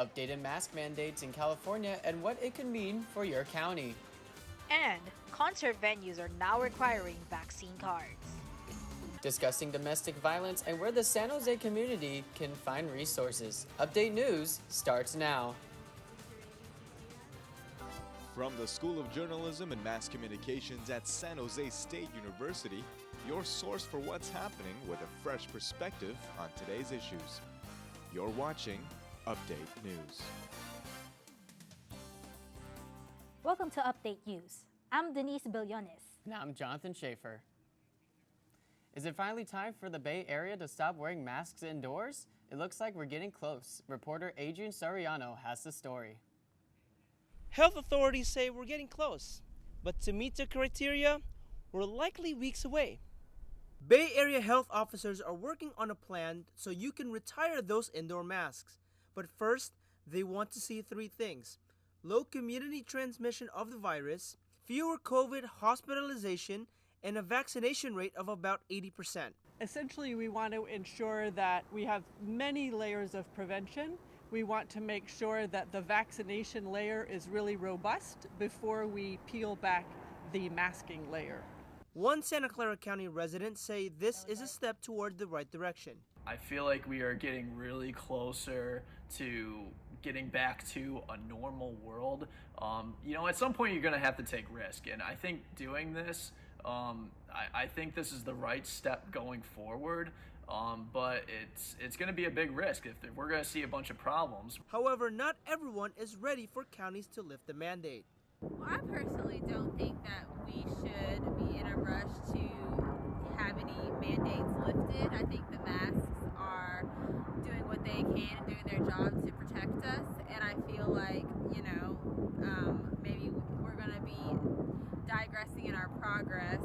updated mask mandates in California and what it could mean for your county. And concert venues are now requiring vaccine cards. Discussing domestic violence and where the San Jose community can find resources. Update News starts now. From the School of Journalism and Mass Communications at San Jose State University, your source for what's happening with a fresh perspective on today's issues. You're watching Update News. Welcome to Update News. I'm Denise Billones. And I'm Jonathan Schaefer. Is it finally time for the Bay Area to stop wearing masks indoors? It looks like we're getting close. Reporter Adrian Soriano has the story. Health authorities say we're getting close, but to meet the criteria, we're likely weeks away. Bay Area health officers are working on a plan so you can retire those indoor masks. But first, they want to see three things: low community transmission of the virus, fewer COVID hospitalization, and a vaccination rate of about 80%. Essentially, we want to ensure that we have many layers of prevention. We want to make sure that the vaccination layer is really robust before we peel back the masking layer. One Santa Clara County resident say this is a step toward the right direction. I feel like we are getting really closer to getting back to a normal world. At some point you're going to have to take risk, and I think doing this, I think this is the right step going forward. But it's going to be a big risk if we're going to see a bunch of problems. However, not everyone is ready for counties to lift the mandate. Well, I personally don't think that we should be in a rush to have any mandates lifted. I think the masks are doing what they can and doing their job to protect us. And I feel like, maybe we're going to be digressing in our progress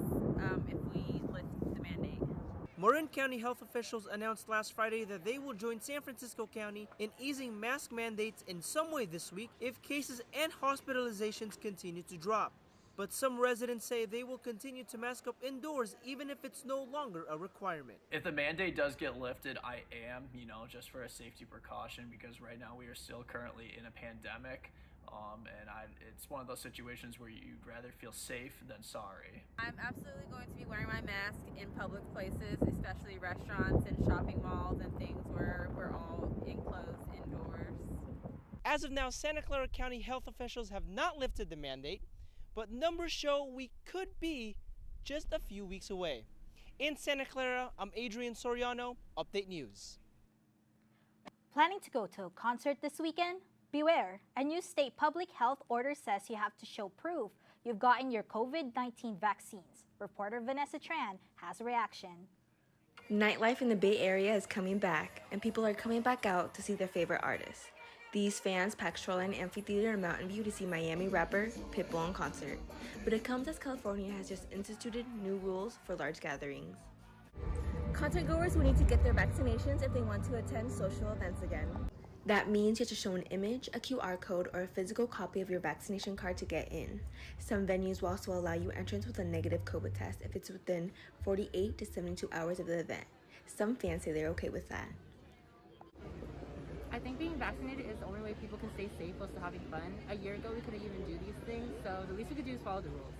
if we lift the mandate. Marin County health officials announced last Friday that they will join San Francisco County in easing mask mandates in some way this week if cases and hospitalizations continue to drop. But some residents say they will continue to mask up indoors even if it's no longer a requirement. If the mandate does get lifted, I am, just for a safety precaution, because right now we are still currently in a pandemic. It's one of those situations where you'd rather feel safe than sorry. I'm absolutely going to be wearing my mask in public places, especially restaurants and shopping malls and things where we're all enclosed indoors. As of now, Santa Clara County health officials have not lifted the mandate, but numbers show we could be just a few weeks away. In Santa Clara, I'm Adrian Soriano, Update News. Planning to go to a concert this weekend? Beware, a new state public health order says you have to show proof you've gotten your COVID-19 vaccines. Reporter Vanessa Tran has a reaction. Nightlife in the Bay Area is coming back, and people are coming back out to see their favorite artists. These fans packed Shoreline Amphitheater in Mountain View to see Miami rapper Pitbull in concert. But it comes as California has just instituted new rules for large gatherings. Concert goers will need to get their vaccinations if they want to attend social events again. That means you have to show an image, a QR code, or a physical copy of your vaccination card to get in. Some venues will also allow you entrance with a negative COVID test if it's within 48 to 72 hours of the event. Some fans say they're okay with that. I think being vaccinated is the only way people can stay safe while still having fun. A year ago, we couldn't even do these things, so the least we could do is follow the rules.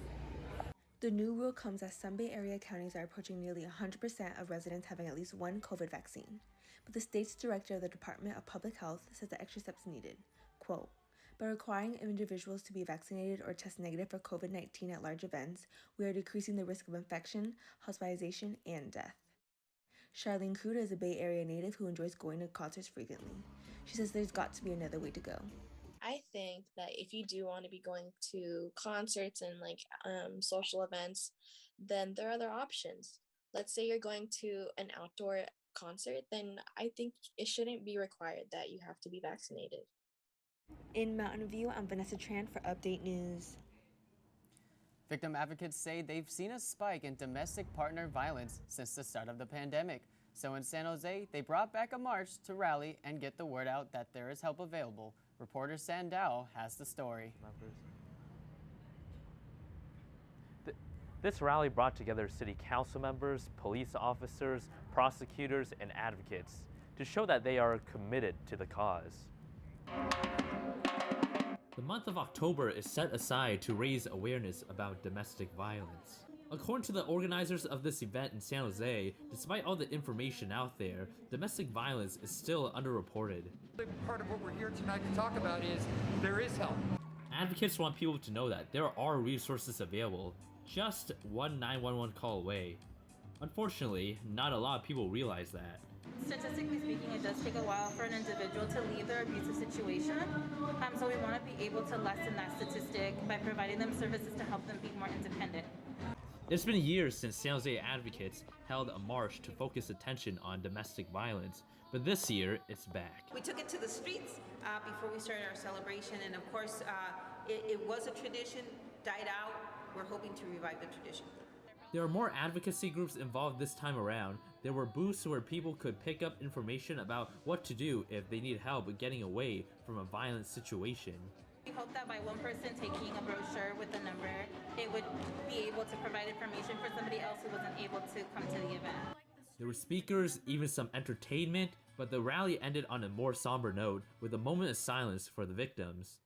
The new rule comes as some Bay Area counties are approaching nearly 100% of residents having at least one COVID vaccine. But the state's director of the Department of Public Health says the extra steps needed. Quote, by requiring individuals to be vaccinated or test negative for COVID-19 at large events, we are decreasing the risk of infection, hospitalization, and death. Charlene Cruda is a Bay Area native who enjoys going to concerts frequently. She says there's got to be another way to go. I think that if you do want to be going to concerts and social events, then there are other options. Let's say you're going to an outdoor concert, then I think it shouldn't be required that you have to be vaccinated. In Mountain View, I'm Vanessa Tran for Update News. Victim advocates say they've seen a spike in domestic partner violence since the start of the pandemic. So in San Jose, they brought back a march to rally and get the word out that there is help available. Reporter Sandow has the story. This rally brought together city council members, police officers, prosecutors, and advocates to show that they are committed to the cause. The month of October is set aside to raise awareness about domestic violence. According to the organizers of this event in San Jose, despite all the information out there, domestic violence is still underreported. Part of what we're here tonight to talk about is there is help. Advocates want people to know that there are resources available, just one 911 call away. Unfortunately, not a lot of people realize that. Statistically speaking, it does take a while for an individual to leave their abusive situation. So we want to be able to lessen that statistic by providing them services to help them be more independent. It's been years since San Jose advocates held a march to focus attention on domestic violence, but this year it's back. We took it to the streets before we started our celebration, and of course, it was a tradition, died out. We're hoping to revive the tradition. There are more advocacy groups involved this time around. There were booths where people could pick up information about what to do if they need help getting away from a violent situation. We hope that by one person taking a brochure with a number, it would be able to provide information for somebody else who wasn't able to come to the event. There were speakers, even some entertainment, but the rally ended on a more somber note with a moment of silence for the victims.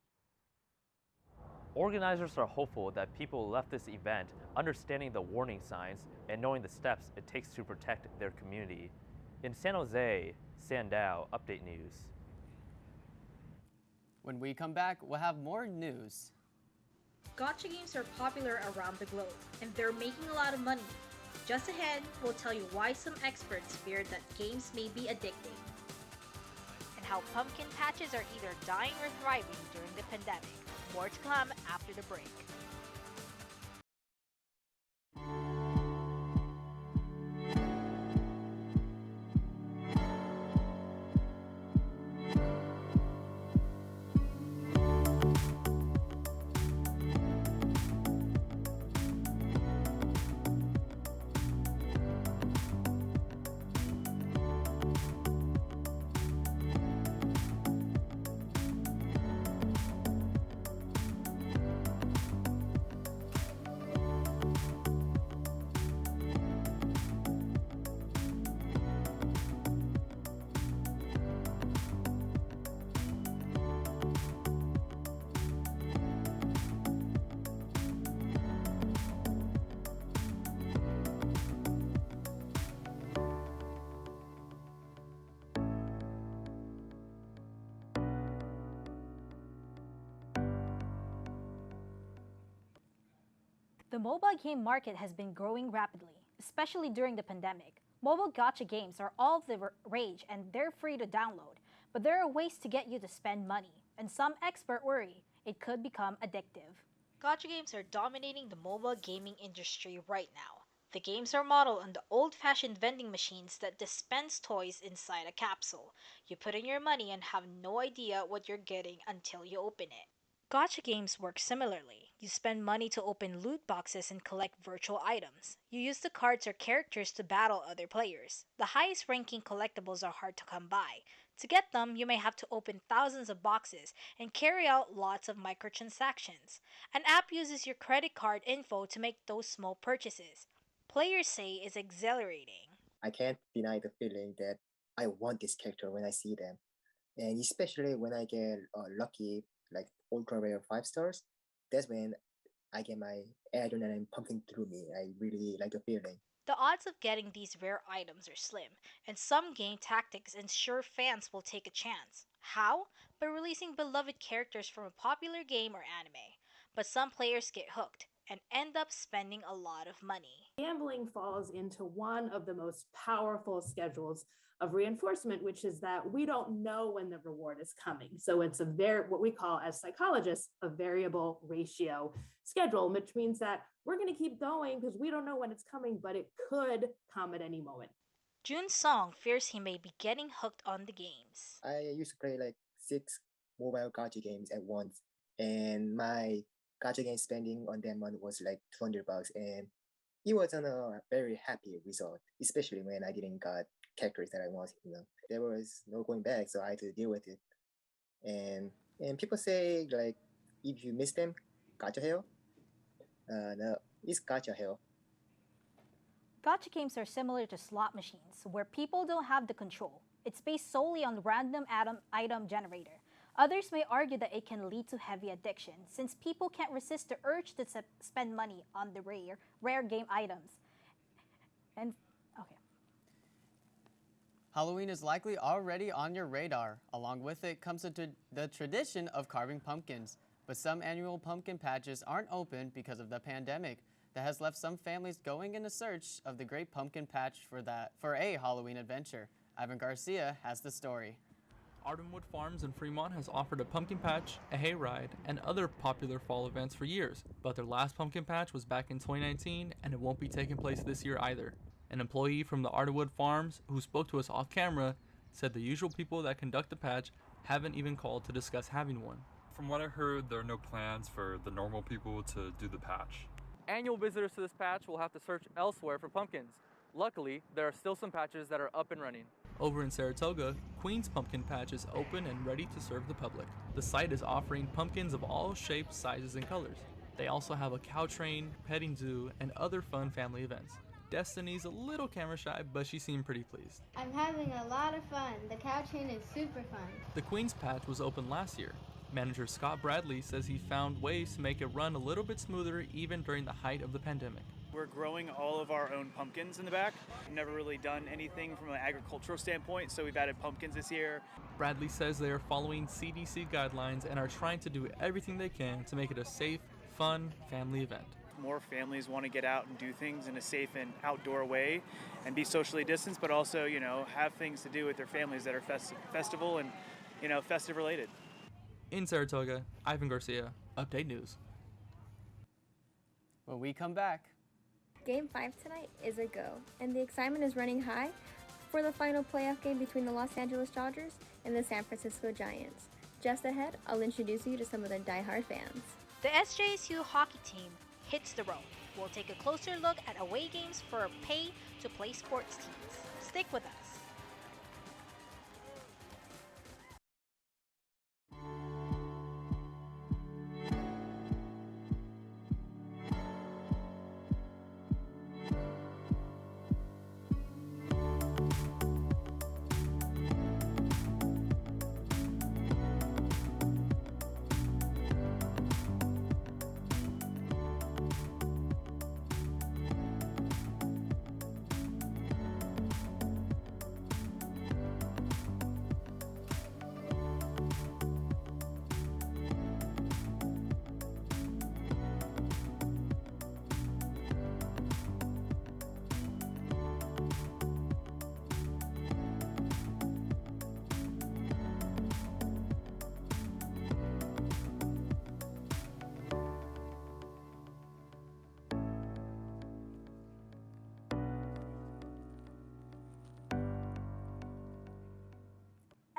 Organizers are hopeful that people left this event understanding the warning signs and knowing the steps it takes to protect their community. In San Jose, Sandow, Update News. When we come back, we'll have more news. Gacha games are popular around the globe, and they're making a lot of money. Just ahead, we'll tell you why some experts fear that games may be addicting, and how pumpkin patches are either dying or thriving during the pandemic. More to come after the break. The mobile game market has been growing rapidly, especially during the pandemic. Mobile gacha games are all the rage and they're free to download, but there are ways to get you to spend money, and some experts worry it could become addictive. Gacha games are dominating the mobile gaming industry right now. The games are modeled on the old-fashioned vending machines that dispense toys inside a capsule. You put in your money and have no idea what you're getting until you open it. Gacha games work similarly. You spend money to open loot boxes and collect virtual items. You use the cards or characters to battle other players. The highest ranking collectibles are hard to come by. To get them, you may have to open thousands of boxes and carry out lots of microtransactions. An app uses your credit card info to make those small purchases. Players say it's exhilarating. I can't deny the feeling that I want this character when I see them. And especially when I get lucky, like ultra rare 5 stars, that's when I get my adrenaline pumping through me. I really like the feeling. The odds of getting these rare items are slim, and some game tactics ensure fans will take a chance. How? By releasing beloved characters from a popular game or anime. But some players get hooked and end up spending a lot of money. Gambling falls into one of the most powerful schedules of reinforcement, which is that we don't know when the reward is coming. So it's what we call as psychologists, a variable ratio schedule, which means that we're going to keep going because we don't know when it's coming, but it could come at any moment. Jun Song fears he may be getting hooked on the games. I used to play like 6 mobile gacha games at once, and my gacha game spending on that month was like $200, and it wasn't a very happy result, especially when I didn't got characters that I wanted. There was no going back, so I had to deal with it. And people say like, if you miss them, gacha hell. No, it's gacha hell. Gacha games are similar to slot machines, where people don't have the control. It's based solely on random item generator. Others may argue that it can lead to heavy addiction since people can't resist the urge to spend money on the rare game items. And okay. Halloween is likely already on your radar. Along with it comes the tradition of carving pumpkins. But some annual pumpkin patches aren't open because of the pandemic. That has left some families going in a search of the great pumpkin patch for a Halloween adventure. Ivan Garcia has the story. Ardenwood Farms in Fremont has offered a pumpkin patch, a hayride, and other popular fall events for years, but their last pumpkin patch was back in 2019 and it won't be taking place this year either. An employee from the Ardenwood Farms who spoke to us off camera said the usual people that conduct the patch haven't even called to discuss having one. From what I heard, there are no plans for the normal people to do the patch. Annual visitors to this patch will have to search elsewhere for pumpkins. Luckily, there are still some patches that are up and running. Over in Saratoga, Queen's Pumpkin Patch is open and ready to serve the public. The site is offering pumpkins of all shapes, sizes, and colors. They also have a cow train, petting zoo, and other fun family events. Destiny's a little camera shy, but she seemed pretty pleased. I'm having a lot of fun. The cow train is super fun. The Queen's Patch was open last year. Manager Scott Bradley says he found ways to make it run a little bit smoother even during the height of the pandemic. We're growing all of our own pumpkins in the back. We've never really done anything from an agricultural standpoint, so we've added pumpkins this year. Bradley says they are following CDC guidelines and are trying to do everything they can to make it a safe, fun family event. More families want to get out and do things in a safe and outdoor way and be socially distanced, but also, have things to do with their families that are festival and, festive related. In Saratoga, Ivan Garcia, Update News. When we come back, Game 5 tonight is a go, and the excitement is running high for the final playoff game between the Los Angeles Dodgers and the San Francisco Giants. Just ahead, I'll introduce you to some of the diehard fans. The SJSU hockey team hits the road. We'll take a closer look at away games for pay-to-play sports teams. Stick with us.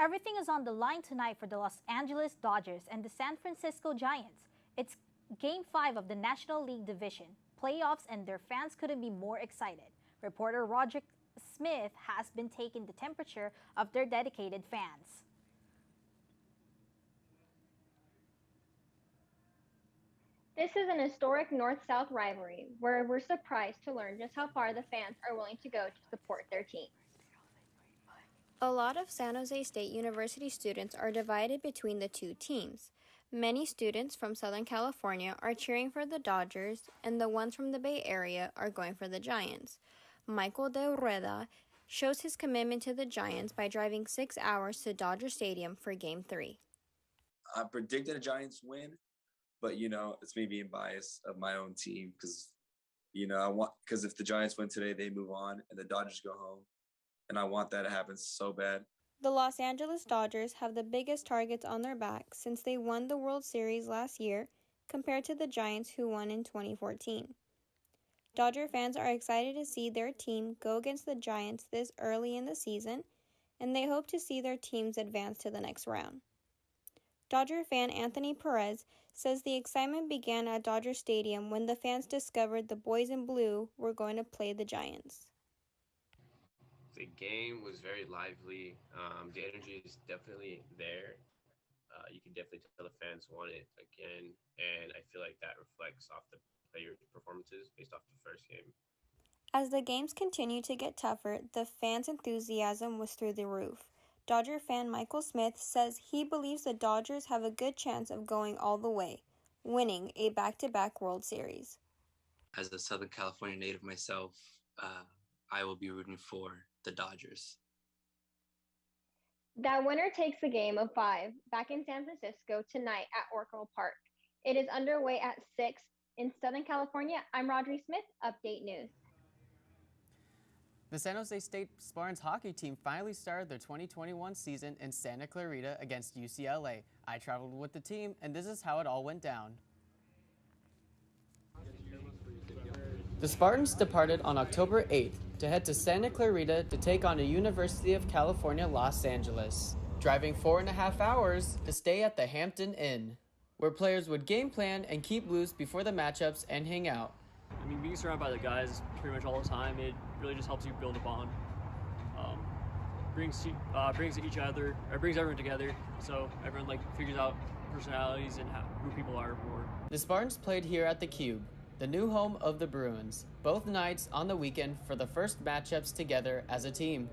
Everything is on the line tonight for the Los Angeles Dodgers and the San Francisco Giants. It's Game 5 of the National League Division playoffs, and their fans couldn't be more excited. Reporter Roderick Smith has been taking the temperature of their dedicated fans. This is an historic North-South rivalry where we're surprised to learn just how far the fans are willing to go to support their team. A lot of San Jose State University students are divided between the two teams. Many students from Southern California are cheering for the Dodgers, and the ones from the Bay Area are going for the Giants. Michael De Rueda shows his commitment to the Giants by driving 6 hours to Dodger Stadium for Game 3. I predicted a Giants win, but, it's me being biased of my own team because if the Giants win today, they move on and the Dodgers go home. And I want that to happen so bad. The Los Angeles Dodgers have the biggest targets on their back since they won the World Series last year compared to the Giants who won in 2014. Dodger fans are excited to see their team go against the Giants this early in the season, and they hope to see their teams advance to the next round. Dodger fan Anthony Perez says the excitement began at Dodger Stadium when the fans discovered the boys in blue were going to play the Giants. The game was very lively. The energy is definitely there. You can definitely tell the fans want it again, and I feel like that reflects off the players' performances based off the first game. As the games continue to get tougher, the fans' enthusiasm was through the roof. Dodger fan Michael Smith says he believes the Dodgers have a good chance of going all the way, winning a back-to-back World Series. As a Southern California native myself, I will be rooting for the Dodgers. That winner takes the game of 5 back in San Francisco tonight at Oracle Park. It is underway at 6 in Southern California. I'm Rodri Smith, Update News. The San Jose State Spartans hockey team finally started their 2021 season in Santa Clarita against UCLA. I traveled with the team, and this is how it all went down. The Spartans departed on October 8th to head to Santa Clarita to take on the University of California, Los Angeles, driving 4.5 hours to stay at the Hampton Inn, where players would game plan and keep loose before the matchups and hang out. I mean, being surrounded by the guys pretty much all the time, it really just helps you build a bond. Brings everyone together, so everyone figures out personalities and who people are more. The Spartans played here at the Cube, the new home of the Bruins, both nights on the weekend for the first matchups together as a team.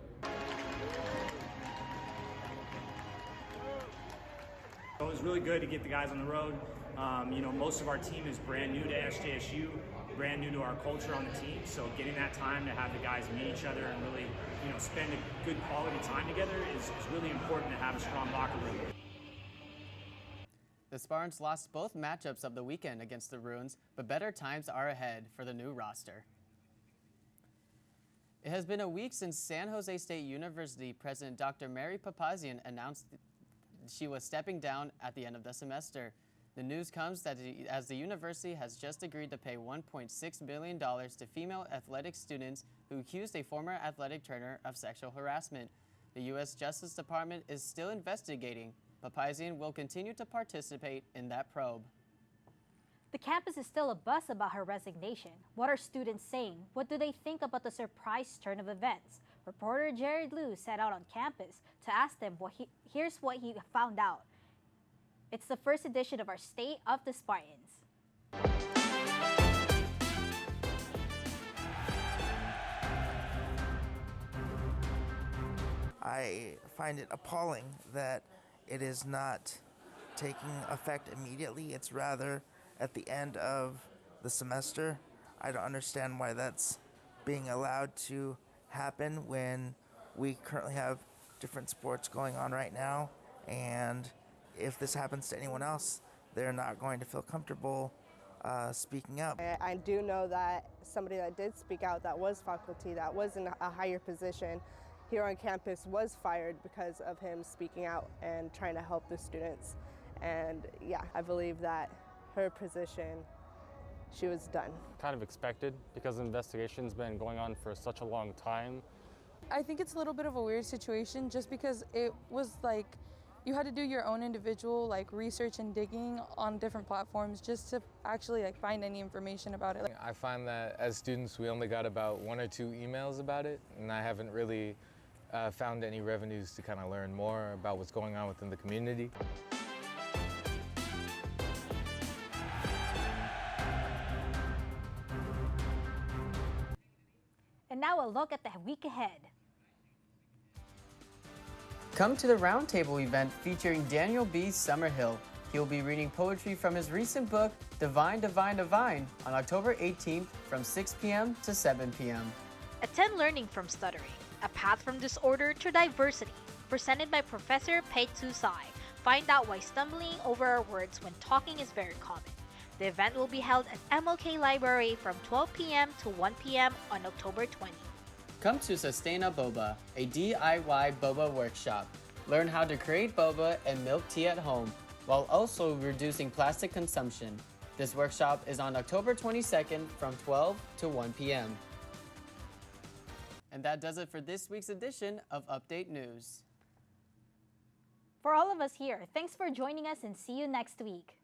It was really good to get the guys on the road. Most of our team is brand new to SJSU, brand new to our culture on the team. So getting that time to have the guys meet each other and really, spend a good quality time together is really important to have a strong locker room. The Spartans lost both matchups of the weekend against the Bruins, but better times are ahead for the new roster. It has been a week since San Jose State University President Dr. Mary Papazian announced she was stepping down at the end of the semester. The news comes that as the university has just agreed to pay $1.6 billion to female athletic students who accused a former athletic trainer of sexual harassment. The U.S. Justice Department is still investigating. Papazian will continue to participate in that probe. The campus is still abuzz about her resignation. What are students saying? What do they think about the surprise turn of events? Reporter Jared Liu set out on campus to ask them here's what he found out. It's the first edition of our State of the Spartans. I find it appalling that it is not taking effect immediately. It's rather at the end of the semester. I don't understand why that's being allowed to happen when we currently have different sports going on right now. And if this happens to anyone else, they're not going to feel comfortable speaking up. I do know that somebody that did speak out, that was faculty, that was in a higher position here on campus, was fired because of him speaking out and trying to help the students. And yeah, I believe that her position, she was done. Kind of expected because the investigation's been going on for such a long time. I think it's a little bit of a weird situation just because it was you had to do your own individual research and digging on different platforms just to actually find any information about it. I find that as students we only got about 1 or 2 emails about it, and I haven't really found any revenues to kind of learn more about what's going on within the community. And now a look at the week ahead. Come to the Roundtable event featuring Daniel B. Summerhill. He will be reading poetry from his recent book, Divine, Divine, Divine, on October 18th from 6 p.m. to 7 p.m. Attend Learning from Stuttering, a path from disorder to diversity, presented by Professor Pei Tsu Sai. Find out why stumbling over our words when talking is very common. The event will be held at MLK Library from 12 p.m. to 1 p.m. on October 20. Come to Sustaina Boba, a DIY boba workshop. Learn how to create boba and milk tea at home, while also reducing plastic consumption. This workshop is on October 22nd from 12 to 1 p.m. And that does it for this week's edition of Update News. For all of us here, thanks for joining us and see you next week.